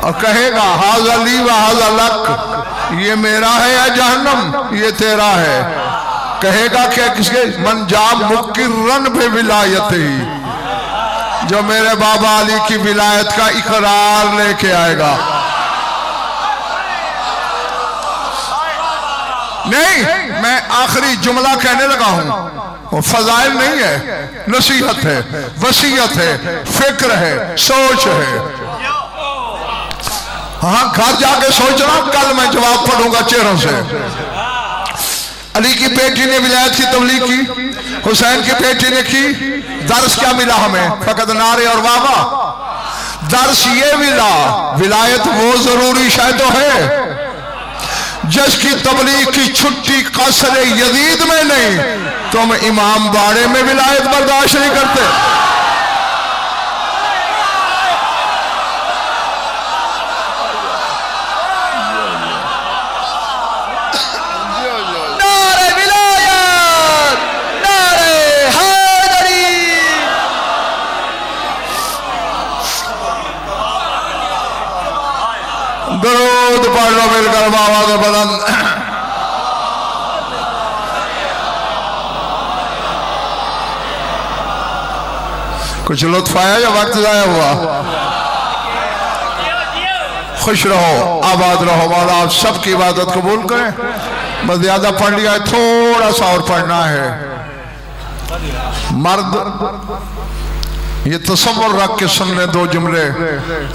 और कहेगा हाज़ा ली व हाज़ा लक, ये मेरा है या जहन्नम, ये तेरा है। कहेगा क्या किसके? मन जाम मुकिर्रन पे विलायत ही, जो मेरे बाबा अली की विलायत का इकरार लेके आएगा। नहीं, मैं आखिरी जुमला कहने लगा हूं, वो फजाइल नहीं है, नसीहत है, वसीयत है, फिक्र है, सोच है। हाँ, घर जाके सोचना, कल मैं जवाब पढ़ूंगा चेहरों से। अली की बेटी ने विलायत की तबलीग की, हुसैन की बेटी ने की। दर्स क्या मिला हमें? फकत नारे और वावा। दर्स ये मिला, विलायत वो जरूरी शायद तो है जिसकी तबलीग की छुट्टी कसर यजीद में नहीं, तुम इमाम बाड़े में विलायत बर्दाश्त नहीं करते। दरूद पढ़ लो मिलकर आवाज़ बुलंद। कुछ लुत्फ आया या वक्त जाया हुआ? खुश रहो, आबाद रहो, मौला आप सबकी इबादत कबूल करें। बस ज्यादा पढ़ लिया है, थोड़ा सा और पढ़ना है। मर्द ये तसव्वुर रख के सुन ले दो जुमले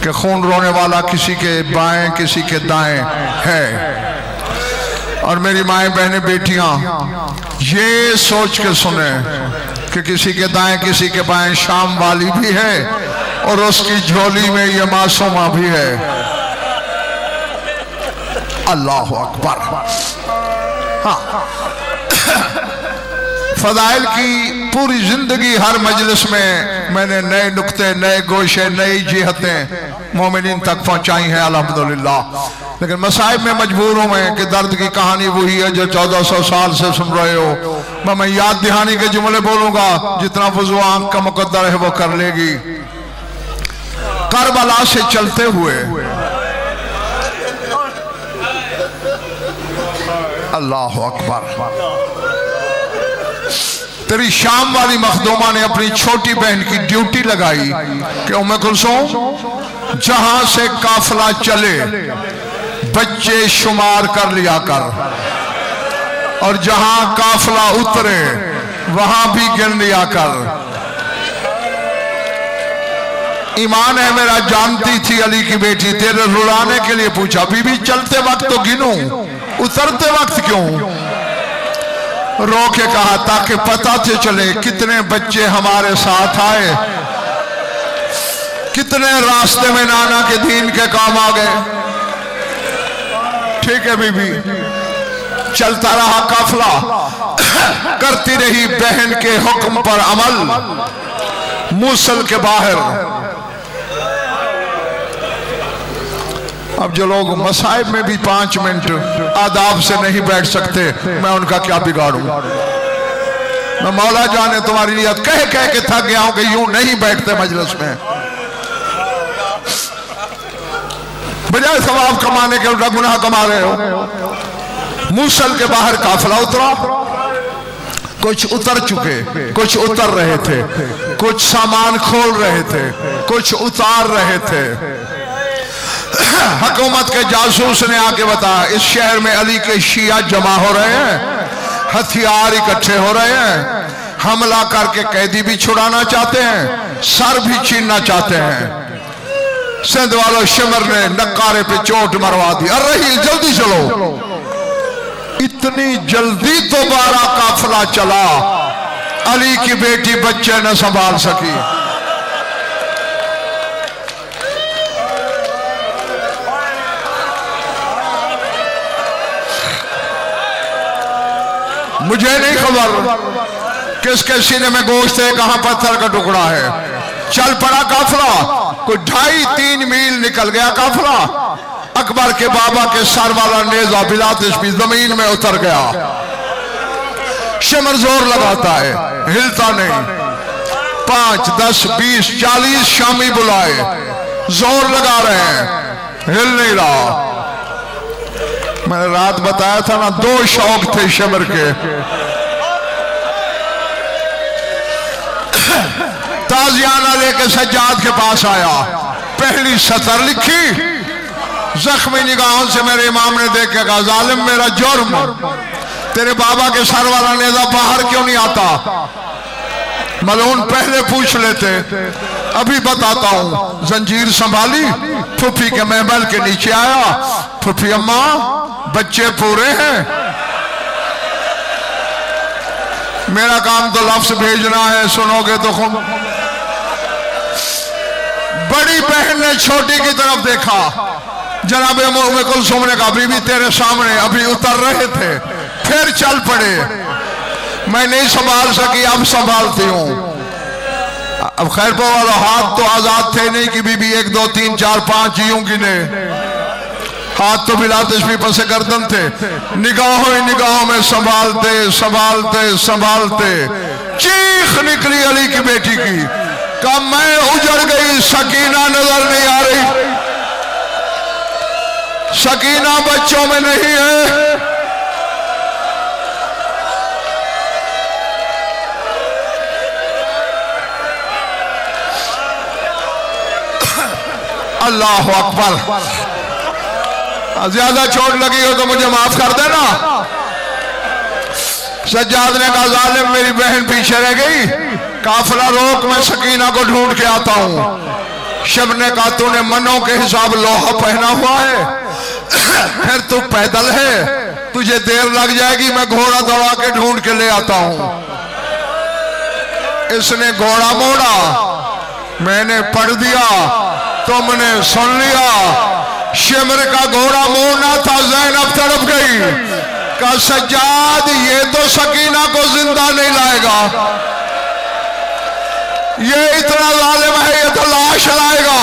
कि खून रोने वाला किसी के बाएं किसी के दाएं है। और मेरी माएँ बहनें बेटियां ये सोच के सुने कि किसी के दाएं किसी के बाएं शाम वाली भी है और उसकी झोली में ये मासूमा भी है। अल्लाह अकबर। हाँ, फदाइल की पूरी जिंदगी हर मजलिस में मैंने नए नुक्ते, नए गोशे, नई जिहतें मोमिनीन तक पहुंचाई हैं अल्हम्दुलिल्लाह। लेकिन मसाइब में मजबूर हूं मैं कि दर्द की कहानी वही है जो 1400 साल से सुन रहे हो। मैं याद दहानी के जुमले बोलूंगा, जितना वुज़ू आंख का मुकद्दर है वो कर लेगी। करबला से चलते हुए अल्लाह अकबर, तेरी शाम वाली मखदूमा ने अपनी छोटी बहन की ड्यूटी लगाई कि उम्मे कुलसूम जहां से काफिला चले बच्चे शुमार कर लिया कर, और जहां काफिला उतरे वहां भी गिन लिया कर। ईमान है मेरा, जानती थी अली की बेटी, तेरे रुलाने के लिए पूछा, बीबी चलते वक्त तो गिनूं, उतरते वक्त क्यों? रो के कहा ताकि पता तो चले कितने बच्चे हमारे साथ आए, कितने रास्ते में नाना के दीन के काम आ गए। ठीक है बीबी, चलता रहा काफिला, करती रही बहन के हुक्म पर अमल। मूसल के बाहर अब जो लोग मसाइब में भी 5 मिनट आदाब से नहीं बैठ सकते, मैं उनका क्या बिगाड़ूं? मैं मौला जाने तुम्हारी नियत कह कह के थक गया हूं कि यूं नहीं बैठते मजलिस में। बजाय सवाब कमाने के उल्टा गुनाह कमा रहे हो। मूसल के बाहर काफिला उतरा, कुछ उतर चुके, कुछ उतर रहे थे, कुछ सामान खोल रहे थे, कुछ उतार रहे थे। हुकूमत के जासूस ने आके बताया इस शहर में अली के शिया जमा हो रहे हैं, हथियार इकट्ठे हो रहे हैं, हमला करके कैदी भी छुड़ाना चाहते हैं, सर भी छीनना चाहते हैं। सिंध वालों शिमर ने नक्कारे पे चोट मरवा दी, अरे रही जल्दी चलो। इतनी जल्दी दोबारा काफिला चला, अली की बेटी बच्चे न संभाल सकी। मुझे नहीं खबर किसके सीने में गोश्त है, कहां पत्थर का टुकड़ा है। चल पड़ा काफिला, कोई 2.5-3 मील निकल गया काफिला। अकबर के बाबा के सर वाला नेजा बिलातिश भी जमीन में उतर गया। शिमर जोर लगाता है, हिलता नहीं। 5, 10, 20, 40 शामी बुलाए, जोर लगा रहे हैं, हिल नहीं रहा। मैंने रात बताया था ना, 2 शौक थे शिमर के। ताजियाना लेके सज्जाद के पास आया, पहली सतर लिखी। जख्मी निगाहों से मेरे इमाम ने देख के कहा, जालिम मेरा जुर्म, तेरे बाबा के सर वाला नेजा बाहर क्यों नहीं आता? मलून पहले पूछ लेते, अभी बताता हूं। जंजीर संभाली, फुफी के महमल के नीचे आया। फुफी अम्मा, बच्चे पूरे हैं? मेरा काम तो लफ्ज भेजना है, सुनोगे तो खूब। बड़ी बहन ने छोटी की तरफ देखा। जनाबे उम्मे कुलसूम ने कहा, बीबी तेरे सामने, अभी उतर रहे थे, फिर चल पड़े। मैं नहीं संभाल सकी, अब संभालती हूं। अब खैर वाला हाथ तो आजाद थे नहीं कि बीबी 1, 2, 3, 4, 5 यूं गिने। हाथ तो बिलातिश भी पसे गर्दन थे। निगाहों ही निगाहों में संभालते संभालते संभालते चीख निकली अली की बेटी की। कहा, मैं उजड़ गई, सकीना नजर नहीं आ रही। सकीना बच्चों में नहीं है। अल्लाह अकबर। ज्यादा चोट लगी हो तो मुझे माफ कर देना। सज्जाद ने कहा, जालिम मेरी बहन पीछे रह गई, काफिला रोक, मैं सकीना को ढूंढ के आता हूं। शब ने कहा, तूने मनों के हिसाब लोहा पहना हुआ है, फिर तू पैदल है, तुझे देर लग जाएगी, मैं घोड़ा दौड़ा के ढूंढ के ले आता हूं। इसने घोड़ा मोड़ा, मैंने पढ़ दिया, तुमने सुन लिया। शिमर का घोड़ा मोड़ना था, ज़ैनब तड़प गई। का सज्जाद, ये तो सकीना को जिंदा नहीं लाएगा, ये इतना जालिम है, ये तो लाश लाएगा।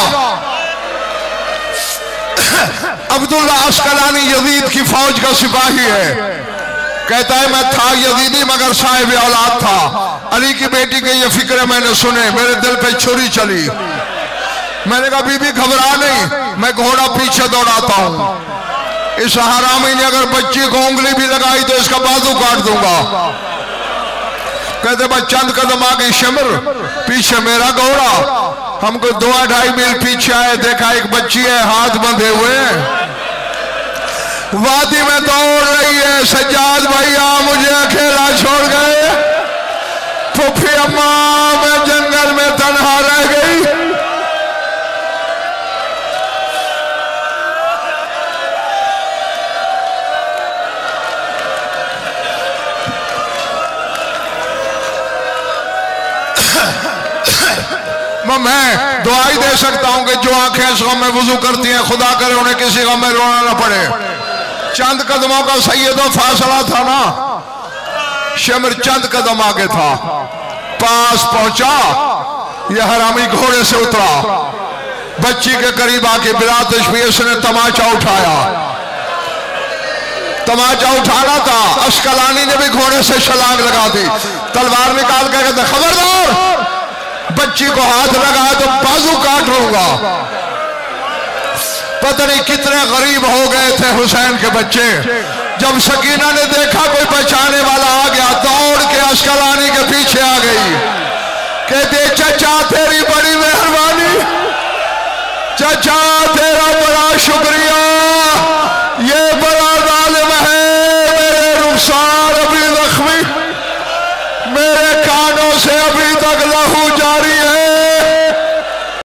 अब्दुल्ला अस्कलानी यजीद की फौज का सिपाही है। कहता है, मैं था यजीदी मगर साहिब औलाद था। अली की बेटी के ये फिक्र मैंने सुने, मेरे दिल पे छुरी चली। मैंने कहा, बीबी घबरा नहीं, मैं घोड़ा पीछे दौड़ाता हूं। इस हरामी ने अगर बच्ची को उंगली भी लगाई तो इसका बाजू काट दूंगा। कहते, बस चंद कदम आगे शिमर, पीछे मेरा घोड़ा। हमको 2-2.5 मील पीछे आए, देखा एक बच्ची है, हाथ बंधे हुए हैं, वादी में दौड़ रही है। सज्जाद भैया मुझे अकेला छोड़ गए, फुफी अम्मा मैं जंगल में तन्हा रह गई। मैं दुआ ही दे सकता हूं कि जो आंखें इस गम में वुजू करती हैं, खुदा करे उन्हें किसी गम में रोना ना पड़े। चंद कदमों का सैयदों फासला था ना, शिमर चंद कदम आगे था। पास पहुंचा, यह हरामी घोड़े से उतरा, बच्ची के करीब आके बिलातिश भी उसने तमाचा उठाया। तमाचा उठाना था, अस्कलानी ने भी घोड़े से छलांग लगा दी। तलवार निकाल कर कहते, खबरदार, बच्ची को हाथ लगा तो बाजू काट लूंगा। पता नहीं कितने गरीब हो गए थे हुसैन के बच्चे। जब सकीना ने देखा कोई बचाने वाला आ गया, दौड़ के अस्कलानी के पीछे आ गई। कहते, चचा तेरी बड़ी मेहरबानी, चचा तेरा बड़ा शुक्रिया।